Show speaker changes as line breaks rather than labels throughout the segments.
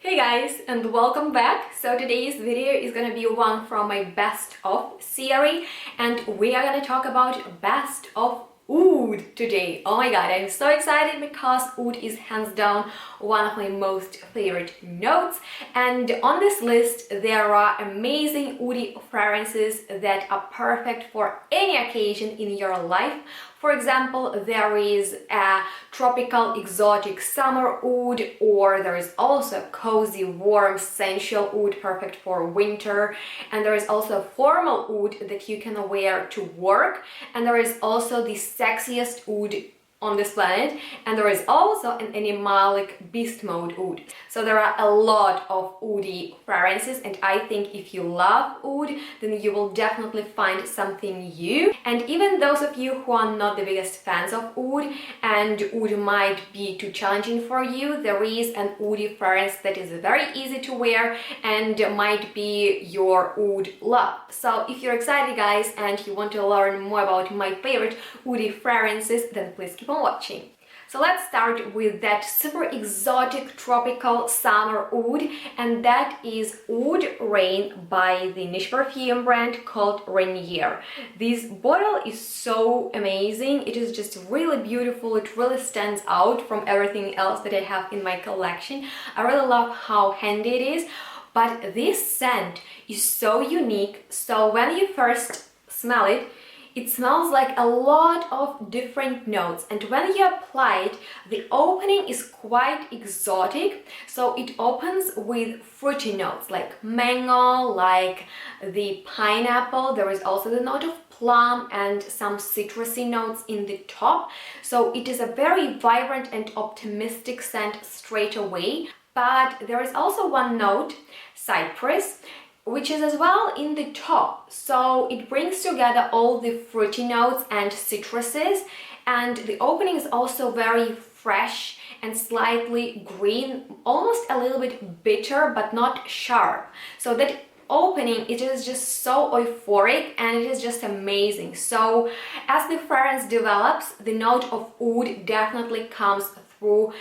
Hey guys, and welcome back. So today's video is gonna be one from my best of series, and we are gonna talk about best of Oud today. Oh my god, I'm so excited because Oud is hands down one of my most favorite notes, and on this list there are amazing Oudy fragrances that are perfect for any occasion in your life. For example, there is a tropical exotic summer oud, or there is also cozy warm sensual oud perfect for winter, and there is also a formal oud that you can wear to work, and there is also the sexiest oud on this planet, and there is also an animalic beast mode oud. So there are a lot of oudy fragrances, and I think if you love oud, then you will definitely find something new. And even those of you who are not the biggest fans of oud, and oud might be too challenging for you, there is an oudy fragrance that is very easy to wear and might be your oud love. So if you're excited guys and you want to learn more about my favorite oudy fragrances, then please keep on watching. So let's start with that super exotic tropical summer oud, and that is Oud Rain by the niche perfume brand called Rainier. This bottle is so amazing. It is just really beautiful. It really stands out from everything else that I have in my collection. I really love how handy it is, but this scent is so unique. So when you first smell it, it smells like a lot of different notes, and when you apply it, the opening is quite exotic. So it opens with fruity notes like mango, like the pineapple. There is also the note of plum and some citrusy notes in the top. So it is a very vibrant and optimistic scent straight away. But there is also one note, cypress, which is as well in the top. So it brings together all the fruity notes and citruses, and the opening is also very fresh and slightly green, almost a little bit bitter but not sharp. So that opening, it is just so euphoric and it is just amazing. So as the fragrance develops, the note of oud definitely comes through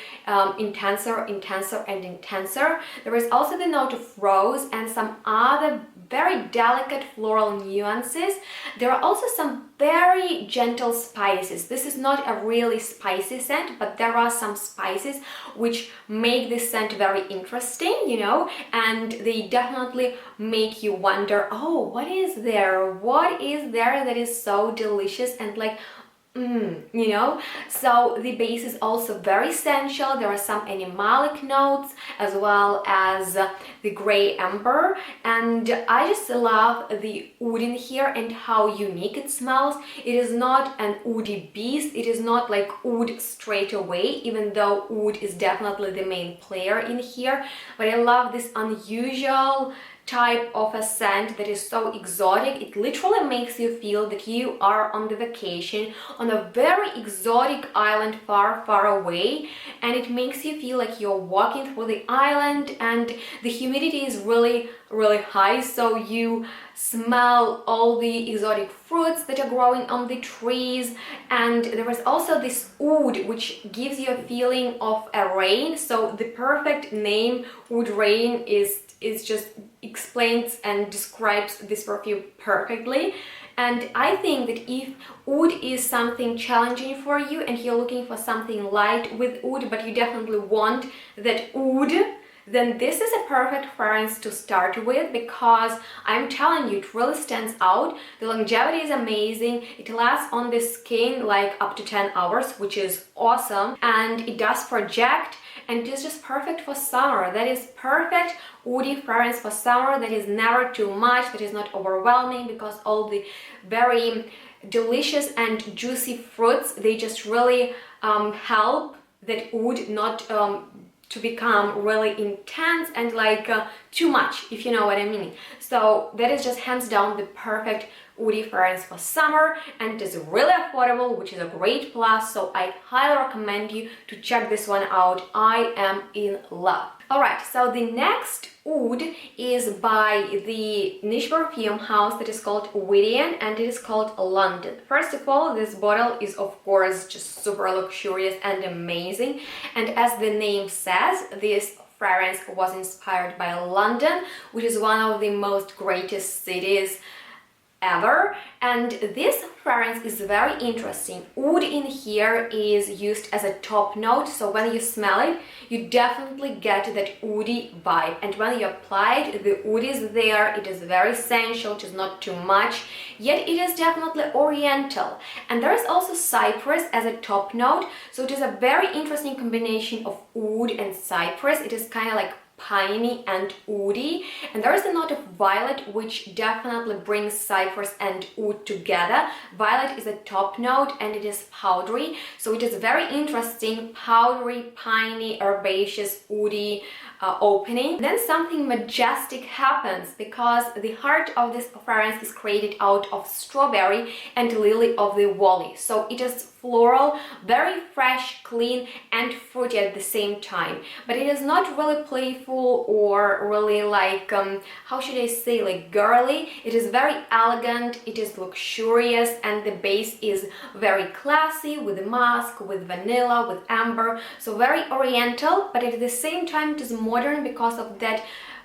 intenser. There is also the note of rose and some other very delicate floral nuances. There are also some very gentle spices. This is not a really spicy scent, but there are some spices which make this scent very interesting, you know, and they definitely make you wonder, oh, what is there? What is there that is so delicious and like, you know. So the base is also very sensual. There are some animalic notes as well as the gray amber, and I just love the oud in here and how unique it smells. It is not an oudy beast. It is not like oud straight away, even though oud is definitely the main player in here. But I love this unusual type of a scent that is so exotic. It literally makes you feel that you are on the vacation on a very exotic island far away, and it makes you feel like you're walking through the island, and the humidity is really high, so you smell all the exotic fruits that are growing on the trees. And there is also this oud which gives you a feeling of a rain. So the perfect name Oud Rain is just explains and describes this perfume perfectly. And I think that if oud is something challenging for you and you're looking for something light with oud, but you definitely want that oud, then this is a perfect fragrance to start with, because I'm telling you, it really stands out. The longevity is amazing. It lasts on the skin like up to 10 hours, which is awesome, and it does project, and it is just perfect for summer. That is perfect oudy fragrance for summer, that is never too much, that is not overwhelming, because all the very delicious and juicy fruits, they just really help that oud not to become really intense and like too much, if you know what I mean. So that is just hands down the perfect oudy fragrance for summer, and it is really affordable, which is a great plus. So I highly recommend you to check this one out. I am in love. Alright, so the next oud is by the niche perfume house that is called Whittian, and it is called London. First of all, this bottle is of course just super luxurious and amazing, and as the name says, this fragrance was inspired by London, which is one of the most greatest cities ever, and this fragrance is very interesting. Oud in here is used as a top note, so when you smell it, you definitely get that woody vibe, and when you apply it, the oud is there. It is very sensual, it is not too much, yet it is definitely oriental, and there is also cypress as a top note, so it is a very interesting combination of oud and cypress. It is kind of like piney and woody, and there is a note of violet which definitely brings cypress and oud together. Violet is a top note and it is powdery, so it is very interesting, powdery, piney, herbaceous, woody opening. Then something majestic happens because the heart of this fragrance is created out of strawberry and lily of the valley, so it is floral, very fresh, clean and fruity at the same time, but it is not really playful or really like how should I say, like girly. It is very elegant, it is luxurious, and the base is very classy with musk, with vanilla, with amber, so very oriental, but at the same time it is modern because of that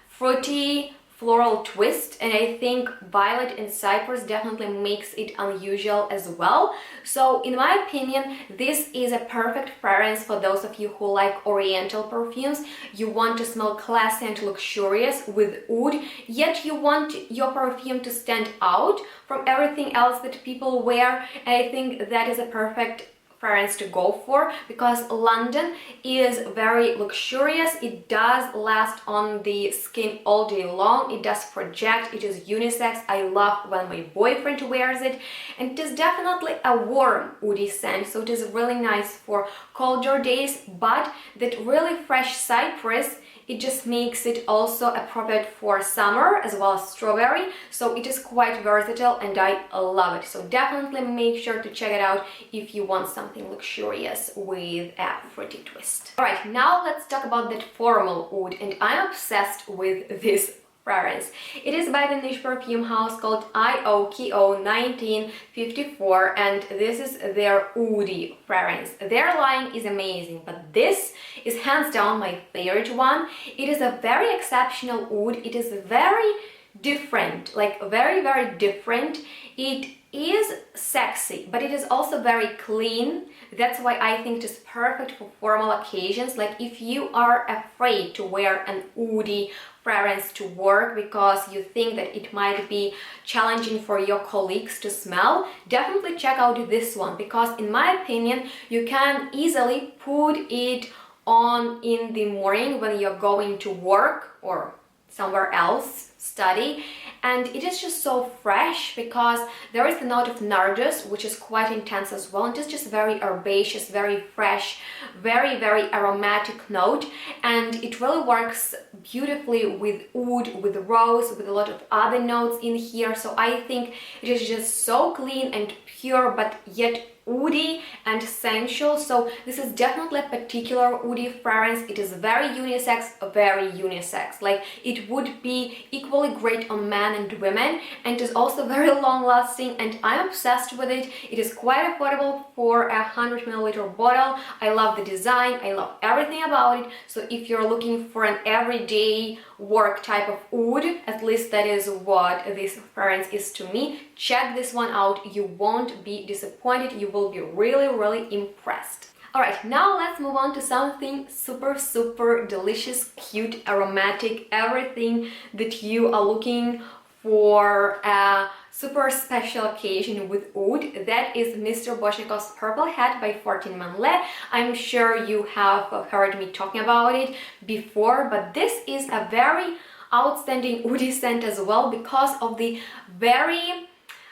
fruity floral twist, and I think violet and cypress definitely makes it unusual as well. So in my opinion, this is a perfect fragrance for those of you who like oriental perfumes. You want to smell classy and luxurious with oud, yet you want your perfume to stand out from everything else that people wear, and I think that is a perfect fragrance to go for because London is very luxurious. It does last on the skin all day long, it does project, it is unisex. I love when my boyfriend wears it, and it is definitely a warm woody scent, so it is really nice for colder days, but that really fresh cypress, it just makes it also appropriate for summer as well as strawberry, so it is quite versatile and I love it. So definitely make sure to check it out if you want something luxurious with a fruity twist. Alright, now let's talk about that formal oud, and I'm obsessed with this fragrance. It is by the niche perfume house called IOKO 1954, and this is their OUDY fragrance. Their line is amazing, but this is hands down my favorite one. It is a very exceptional oud. It is very different, like very different. It is sexy, but it is also very clean. That's why I think it is perfect for formal occasions. Like if you are afraid to wear an oudy fragrance to work because you think that it might be challenging for your colleagues to smell, definitely check out this one, because in my opinion you can easily put it on in the morning when you're going to work or somewhere else study, and it is just so fresh because there is the note of nardus, which is quite intense as well, and it's just very herbaceous, very fresh, very aromatic note, and it really works beautifully with oud, with rose, with a lot of other notes in here. So I think it is just so clean and pure, but yet woody and sensual. So this is definitely a particular woody fragrance. It is very unisex, like it would be equally great on men and women, and it is also very long lasting, and I'm obsessed with it. It is quite affordable for a 100ml bottle. I love the design, I love everything about it. So if you're looking for an everyday work type of oud, at least that is what this fragrance is to me, check this one out. You won't be disappointed, you will be really impressed. Alright, now let's move on to something super delicious, cute, aromatic, everything that you are looking for a super special occasion with oud. That is Mr. Bosnikov's Purple Hat by Fort&Manle. I'm sure you have heard me talking about it before, but this is a very outstanding oudy scent as well because of the very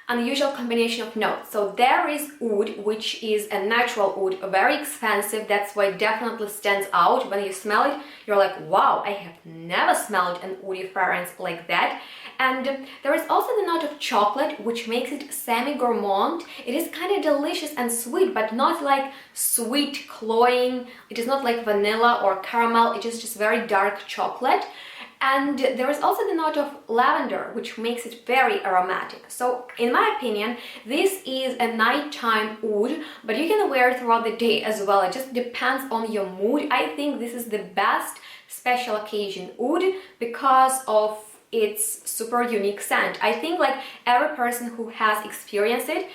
unusual combination of notes. So there is oud, which is a natural oud, very expensive, that's why it definitely stands out. When you smell it, you're like, wow, I have never smelled an oudy fragrance like that. And there is also the note of chocolate, which makes it semi-gourmand. It is kind of delicious and sweet, but not like sweet, cloying. It is not like vanilla or caramel, it is just very dark chocolate. And there is also the note of lavender, which makes it very aromatic. So in my opinion, this is a nighttime oud, but you can wear it throughout the day as well. It just depends on your mood. I think this is the best special occasion oud because of its super unique scent. I think like every person who has experienced it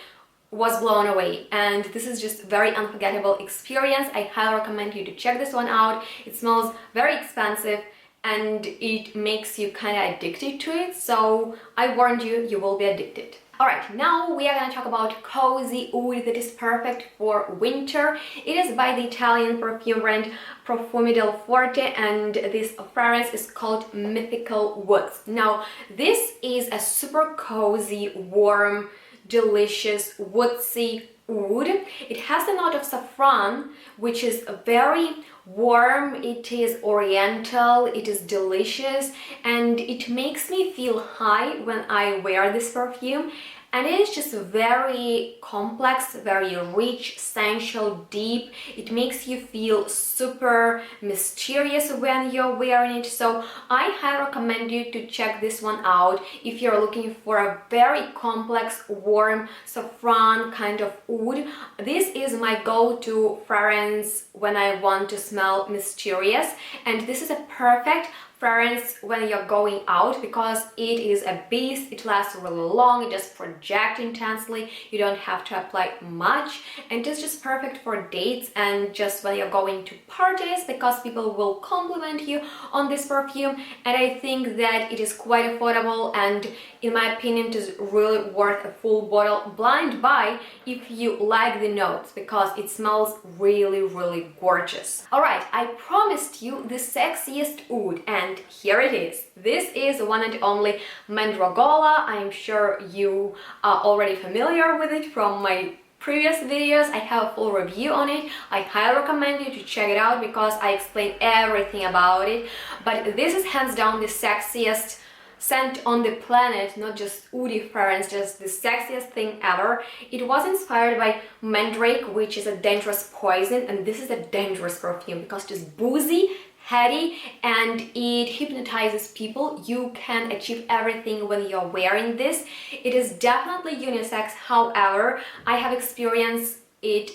was blown away, and this is just very unforgettable experience. I highly recommend you to check this one out. It smells very expensive and it makes you kind of addicted to it, so I warned you, you will be addicted. Alright, now we are going to talk about cozy oud that is perfect for winter. It is by the Italian perfume brand Profumo del Forte, and this fragrance is called Mythical Woods. Now, this is a super cozy, warm, delicious, woodsy oud. It has the note of saffron, which is very warm, it is oriental, it is delicious, and it makes me feel high when I wear this perfume. And it is just very complex, very rich, sensual, deep. It makes you feel super mysterious when you're wearing it. So I highly recommend you to check this one out if you're looking for a very complex, warm, saffron kind of oud. This is my go-to fragrance when I want to smell mysterious, and this is a perfect fragrance when you're going out because it is a beast. It lasts really long, it just projects intensely, you don't have to apply much, and it's just perfect for dates and just when you're going to parties because people will compliment you on this perfume. And I think that it is quite affordable, and in my opinion it is really worth a full bottle blind buy if you like the notes because it smells really gorgeous. Alright, I promised you the sexiest oud, and here it is. This is one and only Mandragola. I am sure you are already familiar with it from my previous videos. I have a full review on it. I highly recommend you to check it out because I explain everything about it. But this is hands down the sexiest scent on the planet, not just oudy fragrance, just the sexiest thing ever. It was inspired by mandrake, which is a dangerous poison, and this is a dangerous perfume because it's boozy, heady, and it hypnotizes people. You can achieve everything when you're wearing this. It is definitely unisex, however, I have experienced it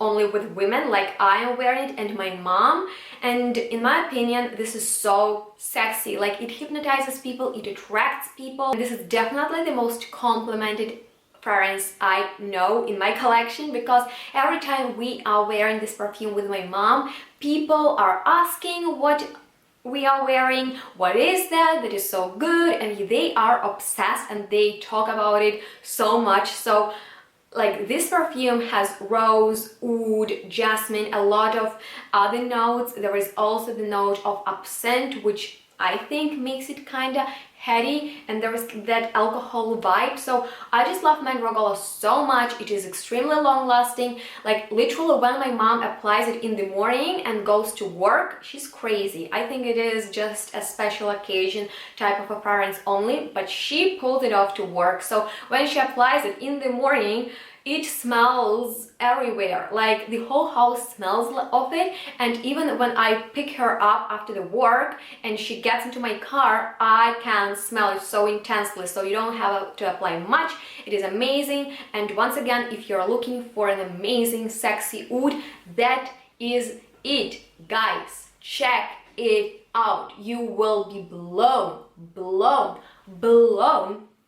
only with women, like I am wearing it and my mom, and in my opinion this is so sexy. Like, it hypnotizes people, it attracts people. This is definitely the most complimented fragrance I know in my collection because every time we are wearing this perfume with my mom, people are asking what we are wearing, what is that is so good, and they are obsessed and they talk about it so much. So like, this perfume has rose, oud, jasmine, a lot of other notes. There is also the note of absinthe, which I think makes it kind of heady, and there is that alcohol vibe. So I just love Mandragola so much. It is extremely long lasting. Like, literally when my mom applies it in the morning and goes to work, she's crazy. I think it is just a special occasion type of a fragrance only, but she pulled it off to work. So when she applies it in the morning, it smells everywhere, like the whole house smells of it. And even when I pick her up after the work and she gets into my car, I can smell it so intensely. So you don't have to apply much. It is amazing. And once again, if you're looking for an amazing sexy oud, that is it, guys. Check it out. You will be blown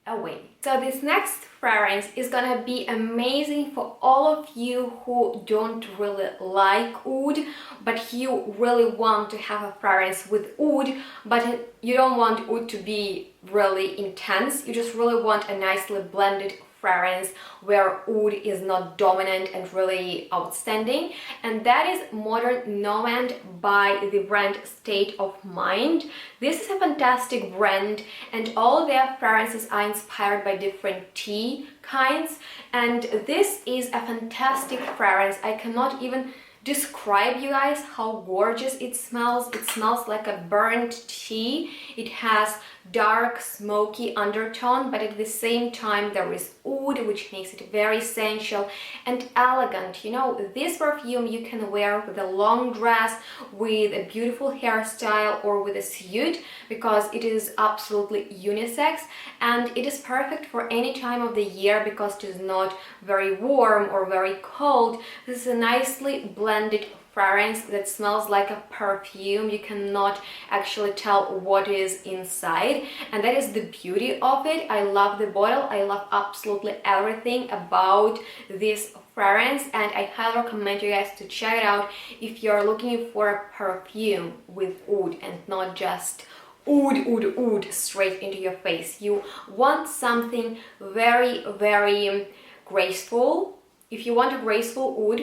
away. So this next fragrance is gonna be amazing for all of you who don't really like oud, but you really want to have a fragrance with oud, but you don't want oud to be really intense. You just really want a nicely blended fragrance where oud is not dominant and really outstanding, and that is Modern Nomad by the brand State of Mind. This is a fantastic brand, and all their fragrances are inspired by different tea kinds, and this is a fantastic fragrance. I cannot even describe you guys how gorgeous it smells. It smells like a burnt tea. It has dark smoky undertone, but at the same time there is oud, which makes it very sensual and elegant. You know, this perfume you can wear with a long dress, with a beautiful hairstyle, or with a suit, because it is absolutely unisex, and it is perfect for any time of the year because it is not very warm or very cold. This is a nicely blended fragrance that smells like a perfume. You cannot actually tell what is inside, and that is the beauty of it. I love the bottle. I love absolutely everything about this fragrance, and I highly recommend you guys to check it out if you're looking for a perfume with oud and not just oud straight into your face. You want something very graceful. If you want a graceful oud,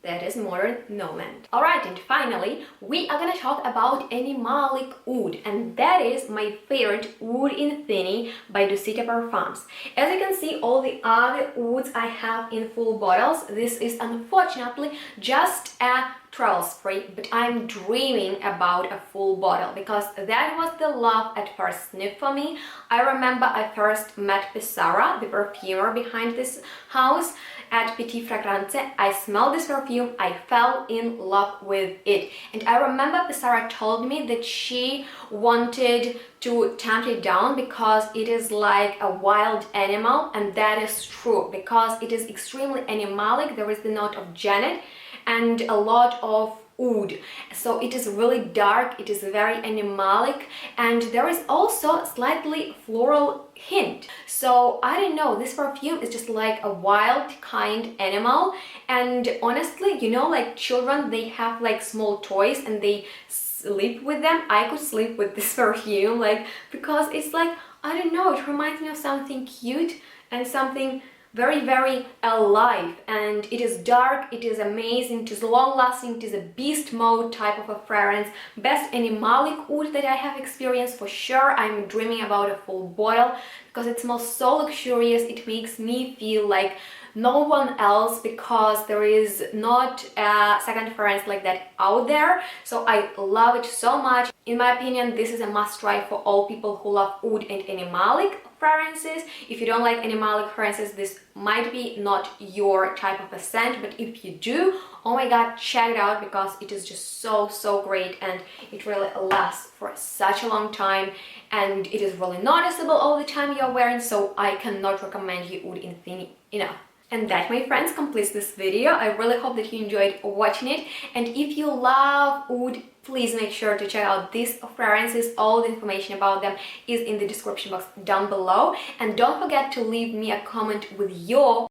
that is Modern Nomad. Alright, and finally, we are gonna talk about animalic oud, and that is my favorite Oud Infinity by JUS Perfumes. As you can see, all the other ouds I have in full bottles. This is unfortunately just a travel spray, but I'm dreaming about a full bottle because that was the love at first sniff for me. I remember I first met Sarah, the perfumer behind this house, at Petit Fragrance. I smelled this perfume, I fell in love with it, and I remember Sarah told me that she wanted to tamp it down because it is like a wild animal, and that is true because it is extremely animalic. There is the note of Janet and a lot of oud, so it is really dark, it is very animalic, and there is also a slightly floral hint. So I don't know, this perfume is just like a wild kind animal. And honestly, you know, like children, they have like small toys and they sleep with them. I could sleep with this perfume, like, because it's like, I don't know, it reminds me of something cute and something very alive, and it is dark, it is amazing, it is long lasting, it is a beast mode type of a fragrance. Best animalic oud that I have experienced for sure. I'm dreaming about a full bottle because it smells so luxurious. It makes me feel like no one else because there is not a second fragrance like that out there. So I love it so much. In my opinion, this is a must try for all people who love oud and animalic fragrances. If you don't like animalic fragrances, this might be not your type of a scent, but if you do, oh my god, check it out because it is just so great, and it really lasts for such a long time, and it is really noticeable all the time you're wearing. So I cannot recommend you Oud Infinity enough. And that, my friends, completes this video. I really hope that you enjoyed watching it, and if you love oud, please make sure to check out these fragrances. All the information about them is in the description box down below, and don't forget to leave me a comment with your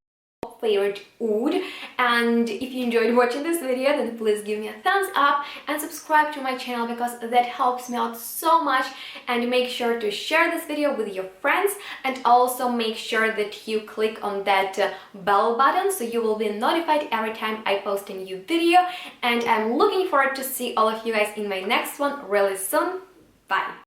favorite oud. And if you enjoyed watching this video, then please give me a thumbs up and subscribe to my channel because that helps me out so much. And make sure to share this video with your friends, and also make sure that you click on that bell button so you will be notified every time I post a new video. And I'm looking forward to see all of you guys in my next one really soon. Bye!